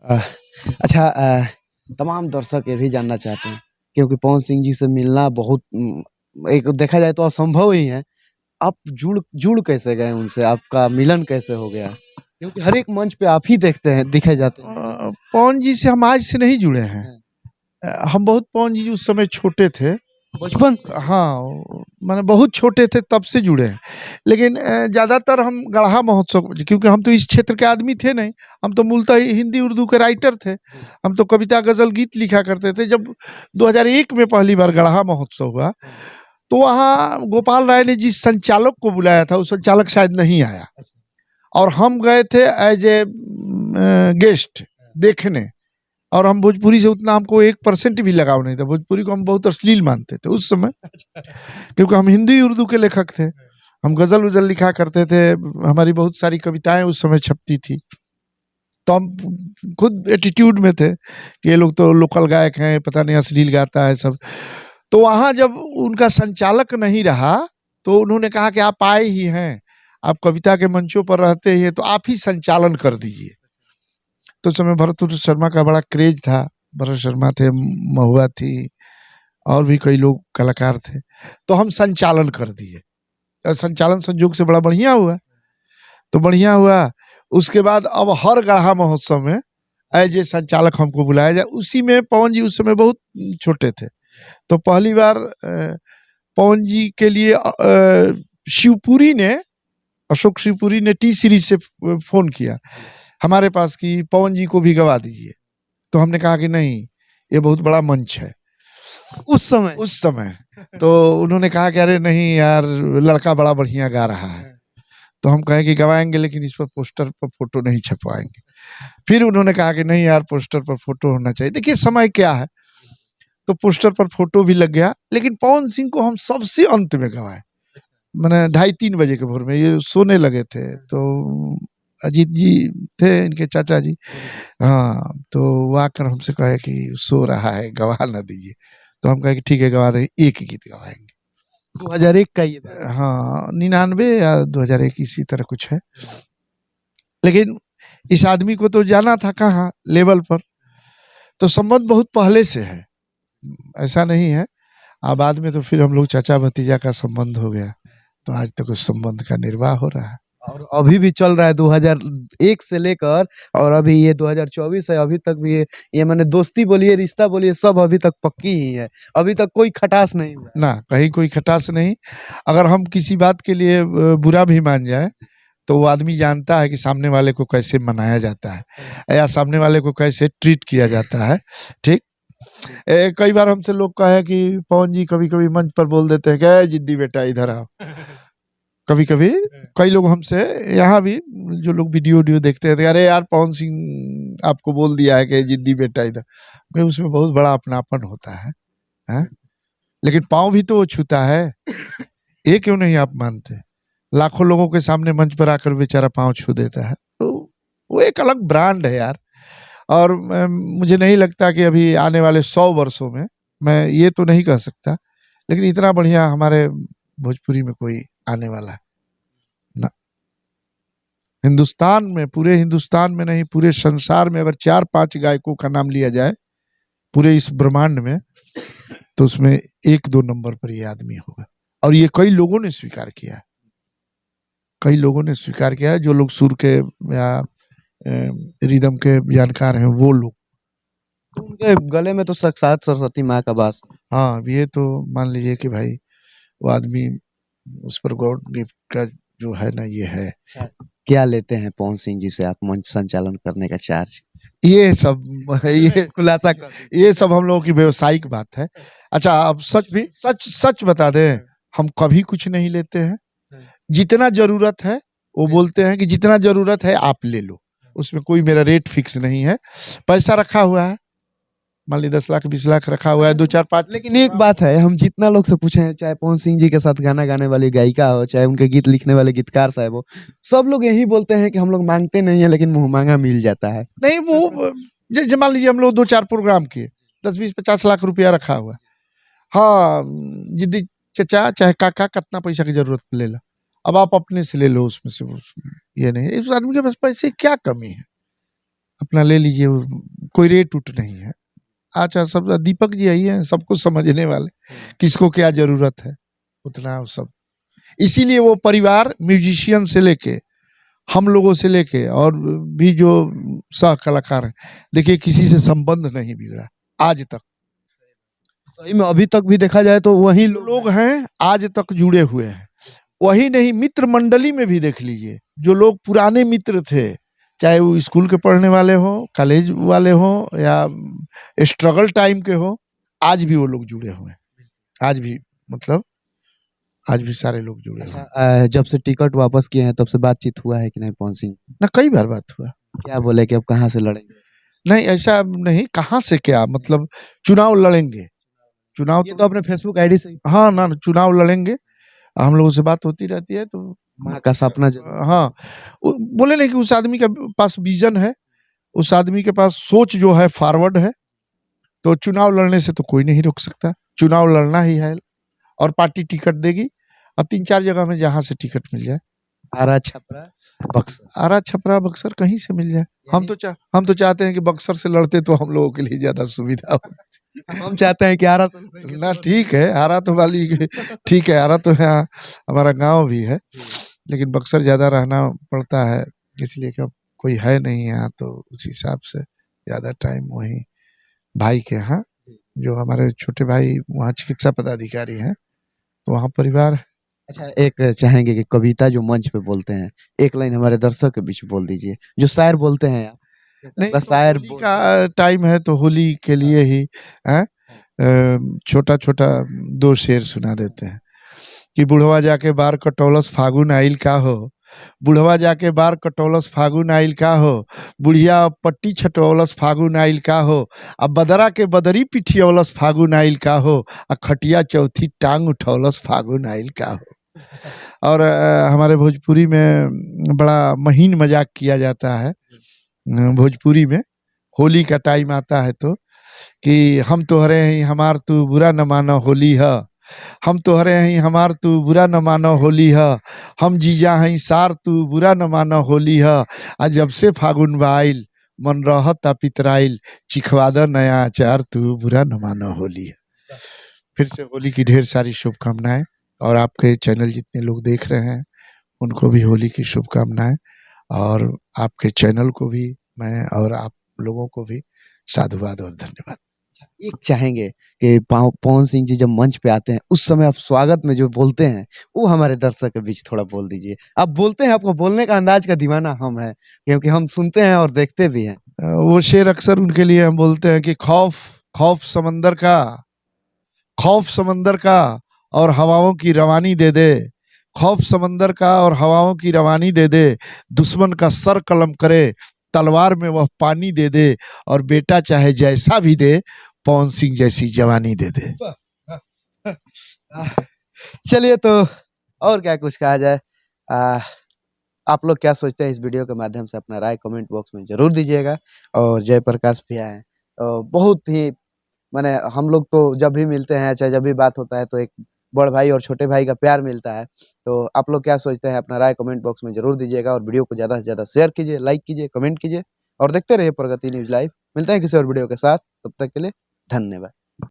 अ, अच्छा, तमाम दर्शक ये भी जानना चाहते हैं क्योंकि पवन सिंह जी से मिलना बहुत एक देखा जाए तो असंभव ही है। आप जुड़ जुड़ कैसे गए उनसे? आपका मिलन कैसे हो गया? क्योंकि हर एक मंच पे आप ही देखते हैं दिखे जाते हैं। पवन जी से हम आज से नहीं जुड़े हैं। हाँ, हम बहुत पवन जी उस समय छोटे थे। बचपन से? हाँ, माने बहुत छोटे थे तब से जुड़े हैं। लेकिन ज़्यादातर हम गढ़ा महोत्सव, क्योंकि हम तो इस क्षेत्र के आदमी थे नहीं, हम तो मूलतः ही हिंदी उर्दू के राइटर थे। जी। हम तो कविता गज़ल गीत लिखा करते थे। जब 2001 में पहली बार गढ़ा महोत्सव हुआ, हाँ, तो वहाँ गोपाल राय ने जिस संचालक को बुलाया था, वो संचालक शायद नहीं आया अच्छा, और हम गए थे एज ए गेस्ट देखने। और हम भोजपुरी से उतना हमको 1% भी लगाव नहीं था। भोजपुरी को हम बहुत अश्लील मानते थे उस समय, क्योंकि हम हिंदी उर्दू के लेखक थे। हम गज़ल उज़ल लिखा करते थे, हमारी बहुत सारी कविताएं उस समय छपती थी। तो हम खुद एटीट्यूड में थे कि ये लोग तो लोकल गायक हैं, पता नहीं अश्लील गाता है सब। तो वहाँ जब उनका संचालक नहीं रहा, तो उन्होंने कहा कि आप आए ही हैं, आप कविता के मंचों पर रहते ही हैं, तो आप ही संचालन कर दीजिए। तो उस समय भरत शर्मा का बड़ा क्रेज था। भरत शर्मा थे, महुआ थी, और भी कई लोग कलाकार थे। तो हम संचालन कर दिए और संचालन संजोग से बड़ा बढ़िया हुआ। तो बढ़िया हुआ। उसके बाद अब हर गढ़ा महोत्सव में एज ए संचालक हमको बुलाया जाए। उसी में पवन जी उस समय बहुत छोटे थे। तो पहली बार पवन जी के लिए शिवपुरी ने, अशोक शिवपुरी ने टी सीरीज से फोन किया हमारे पास कि पवन जी को भी गवा दीजिए। तो हमने कहा कि नहीं, ये बहुत बड़ा मंच है उस समय। तो उन्होंने कहा कि अरे नहीं यार, लड़का बड़ा बढ़िया गा रहा है। तो हम कहे कि गवाएंगे, लेकिन इस पर पोस्टर पर फोटो नहीं छपवाएंगे। फिर उन्होंने कहा कि नहीं यार, पोस्टर पर फोटो होना चाहिए। देखिए समय क्या है। तो पोस्टर पर फोटो भी लग गया, लेकिन पवन सिंह को हम सबसे अंत में गवाए। मैंने 2:30-3 बजे के भोर में, ये सोने लगे थे। तो अजीत जी थे, इनके चाचा जी। हाँ, तो वो आकर हमसे कहे कि सो रहा है, गवा ना दीजिए। तो हम कहे कि ठीक है, गवा देंगे, एक ही गीत गवाएंगे। 2001 का ये बात। हाँ, 99 या 2001 इसी तरह कुछ है। लेकिन इस आदमी को तो जाना था कहाँ लेवल पर। तो संबंध बहुत पहले से है, ऐसा नहीं है। बाद में तो फिर हम लोग चाचा भतीजा का संबंध हो गया। तो आज तक उस संबंध का निर्वाह हो रहा है। और अभी भी चल रहा है 2001 से लेकर, और अभी ये 2024 है, अभी तक भी ये माने दोस्ती बोलिए, रिश्ता बोलिए, सब अभी तक पक्की ही है। अभी तक कोई खटास नहीं हुआ है। ना कहीं कोई खटास नहीं। अगर हम किसी बात के लिए बुरा भी मान जाए, तो वो आदमी जानता है कि सामने वाले को कैसे मनाया जाता है या सामने वाले को कैसे ट्रीट किया जाता है। ठीक। कई बार हमसे लोग कहे कि पवन जी कभी कभी मंच पर बोल देते हैं कि "ए, जिद्दी बेटा इधर आओ"। कभी कभी कई लोग हमसे, यहाँ भी जो लोग वीडियो वीडियो देखते हैं, तो अरे यार पवन सिंह आपको बोल दिया है कि जिद्दी बेटा इधर। भाई उसमें बहुत बड़ा अपनापन होता है? लेकिन पाँव भी तो वो छूता है। ये क्यों नहीं आप मानते? लाखों लोगों के सामने मंच पर आकर बेचारा पाँव छू देता है। तो वो एक अलग ब्रांड है यार। और मुझे नहीं लगता कि अभी आने वाले 100 वर्षों में, मैं ये तो नहीं कह सकता, लेकिन इतना बढ़िया हमारे भोजपुरी में कोई आने वाला है ना। हिंदुस्तान में, पूरे हिंदुस्तान में नहीं, पूरे संसार में अगर 4-5 गायकों का नाम लिया जाए पूरे इस ब्रह्मांड में, तो उसमें 1-2 नंबर पर ये आदमी होगा। और ये कई लोगों ने स्वीकार किया है। कई लोगों ने स्वीकार किया है, जो लोग सुर के या रिदम के जानकार हैं वो लोग। तो उनके गले में तो साक्षात सरस्वती माँ का वास। हाँ, ये तो मान लीजिए कि भाई वो आदमी, उस पर गॉड गिफ्ट का जो है ना, ये है। क्या लेते हैं पवन सिंह जी से आप मंच संचालन करने का चार्ज? ये सब ये खुलासा कर दीजिए। ये सब हम लोगों की व्यावसायिक बात है। अच्छा, अब सच सच बता दें, हम कभी कुछ नहीं लेते हैं। जितना जरूरत है वो बोलते हैं कि जितना जरूरत है आप ले लो। उसमें कोई मेरा रेट फिक्स नहीं है। पैसा रखा हुआ है, मान ली 10 लाख 20 लाख रखा हुआ है, 2-4-5। लेकिन एक बात है, हम जितना लोग से पूछे हैं, चाहे पवन सिंह जी के साथ गाना गाने वाली गायिका हो, चाहे उनके गीत लिखने वाले गीतकार साहब हो, सब लोग यही बोलते हैं कि हम लोग मांगते नहीं है, लेकिन मुंह मांगा मिल जाता है। नहीं, वो जैसे मान लीजिए हम लोग 2-4 प्रोग्राम किए, 10-20-50 लाख रुपया रखा हुआ है। हाँ, जिद्दी चचा चाहे काका कितना पैसा की जरूरत ले ला, अब आप अपने से ले लो उसमें से। ये नहीं, इस आदमी के पास पैसे क्या कमी है? अपना ले लीजिए, कोई रेट उट नहीं है। अच्छा, सब दीपक जी आई हैं, सबको समझने वाले, किसको क्या जरूरत है उतना वो सब। इसीलिए वो परिवार म्यूजिशियन से लेके हम लोगों से लेके और भी जो सह कलाकार हैं, देखिए किसी से संबंध नहीं बिगड़ा आज तक। सही में अभी तक भी देखा जाए तो वही लोग हैं आज तक जुड़े हुए हैं। वही नहीं, मित्र मंडली में भी देख लीजिए, जो लोग पुराने मित्र थे, चाहे वो स्कूल के पढ़ने वाले हो, कॉलेज वाले हो, या स्ट्रगल टाइम के हो, आज भी वो लोग जुड़े हुए हैं। आज भी मतलब आज भी सारे लोग जुड़े हुए हैं। जब से टिकट वापस किए हैं तब से बातचीत हुआ है कि नहीं पवन सिंह? ना कई बार बात हुआ। क्या बोले कि अब कहाँ से लड़ेंगे? नहीं ऐसा नहीं, कहाँ से क्या मतलब, चुनाव लड़ेंगे, चुनाव ये तो अपने फेसबुक आईडी से ही हाँ ना, चुनाव लड़ेंगे, हम लोगों से बात होती रहती है। तो माँ का सपना हाँ, बोले नहीं कि उस आदमी के पास विजन है, उस आदमी के पास सोच जो है फॉरवर्ड है, तो चुनाव लड़ने से तो कोई नहीं रोक सकता। चुनाव लड़ना ही है, और पार्टी टिकट देगी, और 3-4 जगह में जहाँ से टिकट मिल जाए, आरा छपरा बक्सर। आरा छपरा बक्सर कहीं से मिल जाए। हम तो चाहते हैं कि बक्सर से लड़ते तो हम लोगों के लिए ज्यादा सुविधा हो। हम चाहते हैं कि आरा से ना ठीक है, आरा तो वाली ठीक है, आरा तो यहाँ हमारा गांव भी है, लेकिन बक्सर ज्यादा रहना पड़ता है, इसलिए कि अब कोई है नहीं यहाँ, तो उस हिसाब से ज्यादा टाइम वहीं भाई के यहाँ, जो हमारे छोटे भाई वहाँ चिकित्सा पदाधिकारी हैं, तो वहाँ परिवार है। अच्छा, एक चाहेंगे कि कविता जो मंच पे बोलते हैं, एक लाइन हमारे दर्शक के बीच बोल दीजिए, जो शायर बोलते हैं आप। नहीं बस तो शायर होली का टाइम है, तो होली के लिए ही छोटा छोटा 2 शेर सुना देते हैं कि बुढ़वा जाके बार कटौलस फागुन आइल का हो, बुढ़वा जाके बार कटौलस फागुन आइल का हो, बुढ़िया पट्टी छटौलस फागुन आइल का हो, अब बदरा के बदरी पिठियौलस फागुन आइल का हो, आ खटिया चौथी टांग उठौलस फागुन आइल का हो। और हमारे भोजपुरी में बड़ा महीन मजाक किया जाता है भोजपुरी में, होली का टाइम आता है तो, कि हम तोहरे हैं हमार तू बुरा न मानो होली है, हम तोहरे हैं हमार तू बुरा न मानो होली है, हम जीजा हैं सार तू बुरा न मानो होली है, आ जब से फागुन बाइल मन रहता पितराइल, चिखवा द नया अचार तू बुरा न मानो होली है। फिर से होली की ढेर सारी शुभकामनाएं, और आपके चैनल जितने लोग देख रहे हैं उनको भी होली की शुभकामनाएं, और आपके चैनल को भी मैं और आप लोगों को भी साधुवाद और धन्यवाद। एक चाहेंगे कि पवन सिंह जी जब मंच पे आते हैं उस समय आप स्वागत में जो बोलते हैं वो हमारे दर्शक के बीच थोड़ा बोल दीजिए। आप बोलते हैं, आपको बोलने का अंदाज का दीवाना हम हैं, क्योंकि हम सुनते हैं और देखते भी हैं। वो शेर अक्सर उनके लिए हम बोलते हैं कि खौफ खौफ समंदर का, खौफ समंदर का और हवाओं की रवानी दे दे, खौफ समंदर का और हवाओं की रवानी दे दे, दुश्मन का सर कलम करे तलवार में वह पानी दे दे, और बेटा चाहे जैसा भी दे पवन सिंह जैसी जवानी दे दे। चलिए, तो और क्या कुछ कहा जाए। आप लोग क्या सोचते हैं इस वीडियो के माध्यम से अपना राय कमेंट बॉक्स में जरूर दीजिएगा। और जयप्रकाश भैया हैं, बहुत ही माने हम लोग तो जब भी मिलते हैं, चाहे जब भी बात होता है, तो एक बड़ भाई और छोटे भाई का प्यार मिलता है। तो आप लोग क्या सोचते हैं अपना राय कमेंट बॉक्स में जरूर दीजिएगा, और वीडियो को ज़्यादा से ज़्यादा शेयर कीजिए, लाइक कीजिए, कमेंट कीजिए, और देखते रहिए प्रगति न्यूज़ लाइव। मिलते हैं किसी और वीडियो के साथ, तब तक के लिए धन्यवाद।